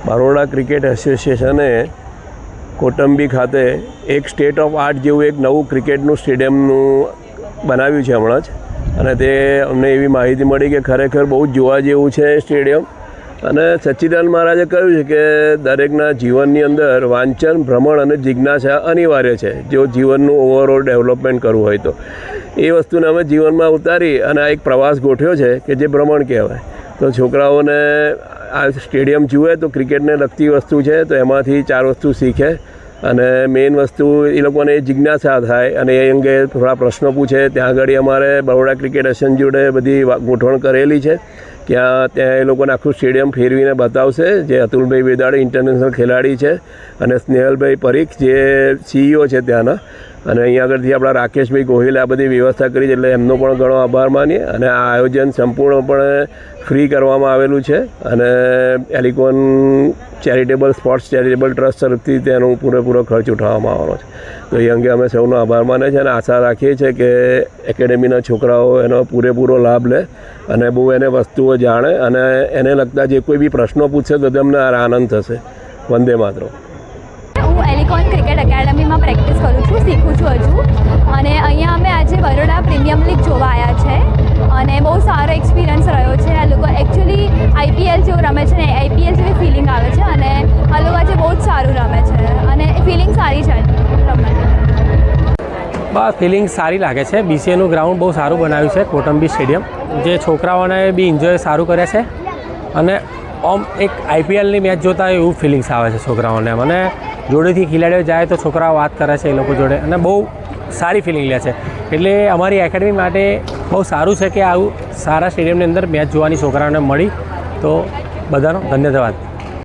Baroda cricket એસોસિએશને Kotambi ખાતે એક state of art જેવું એક નવું ક્રિકેટનું સ્ટેડિયમનું બનાવ્યું છે હમણાં જ, અને તે અમને એવી માહિતી મળી કે ખરેખર બહુ જ જોવા જેવું છે સ્ટેડિયમ. અને સચ્ચિદાનંદ મહારાજે કહ્યું છે કે દરેકના જીવનની અંદર વાંચન, ભ્રમણ અને જિજ્ઞાસા અનિવાર્ય છે જો જીવનનું ઓવરઓલ ડેવલપમેન્ટ કરવું હોય તો. એ વસ્તુને અમે જીવનમાં ઉતારી અને આ એક પ્રવાસ ગોઠવ્યો છે કે જે ભ્રમણ કહેવાય. તો છોકરાઓને આ સ્ટેડિયમ જુએ તો ક્રિકેટને લગતી વસ્તુ છે, તો એમાંથી 4 વસ્તુ શીખે અને મેઇન વસ્તુ એ લોકોને જિજ્ઞાસા થાય અને એ અંગે થોડા પ્રશ્નો પૂછે. ત્યાં આગળ અમારે બરોડા ક્રિકેટ એસોસિએશન જોડે બધી ગોઠવણ કરેલી છે. ત્યાં એ લોકોને આખું સ્ટેડિયમ ફેરવીને બતાવશે. જે અતુલભાઈ વેદાડે ઇન્ટરનેશનલ ખેલાડી છે અને સ્નેહલભાઈ પરીખ જે CEO છે ત્યાંના, અને અહીંયા આગળથી આપણા રાકેશભાઈ ગોહિલે આ બધી વ્યવસ્થા કરી છે, એટલે એમનો પણ ઘણો આભાર માનીએ. અને આ આયોજન સંપૂર્ણપણે ફ્રી કરવામાં આવેલું છે અને Elecon charitable sports charitable trust તરફથી તેનો પૂરેપૂરો ખર્ચ ઉઠાવવામાં આવવાનો છે. તો એ અંગે અમે સૌનો આભાર માને છે અને આશા રાખીએ છીએ કે એકેડેમીના છોકરાઓ એનો પૂરેપૂરો લાભ લે અને બહુ એને વસ્તુઓ જાણે અને એને લગતા જે કોઈ બી પ્રશ્નો પૂછશે તો તેમને આનંદ થશે. વંદે માતરમ. હું એલિકોન ક્રિકેટ એકેડમીમાં પ્રેક્ટિસ કરું છું, શીખું છું હજુ. અને અહીંયા અમે આજે બરોડા પ્રીમિયમ લીગ જોવા આવ્યા છે અને બહુ સારો એક્સપિરિયન્સ રહ્યો છે. આ લોકો એકચ્યુઅલી IPL જેવું રમે છે ને, IPL જેવી ફિલિંગ આવે છે અને આ લોકો આજે બહુ જ સારું રમે છે અને ફિલિંગ સારી છે રમવાની. બસ ફિલિંગ સારી લાગે છે. BCAનું ગ્રાઉન્ડ બહુ સારું બનાવ્યું છે, કોટંબી સ્ટેડિયમ, જે છોકરાઓને બી એન્જોય સારું કરે છે અને આમ એક IPLની મેચ જોતા હોય એવું ફિલિંગ્સ આવે છે છોકરાઓને. અને જોડેથી ખેલાડીઓ જાય તો છોકરાઓ વાત કરે છે એ લોકો જોડે અને બહુ સારી ફિલિંગ લે છે. એટલે અમારી એકેડમી માટે બહુ સારું છે કે આવું સારા સ્ટેડિયમની અંદર મેચ જોવાની છોકરાઓને મળી. તો બધાનો ધન્યવાદ.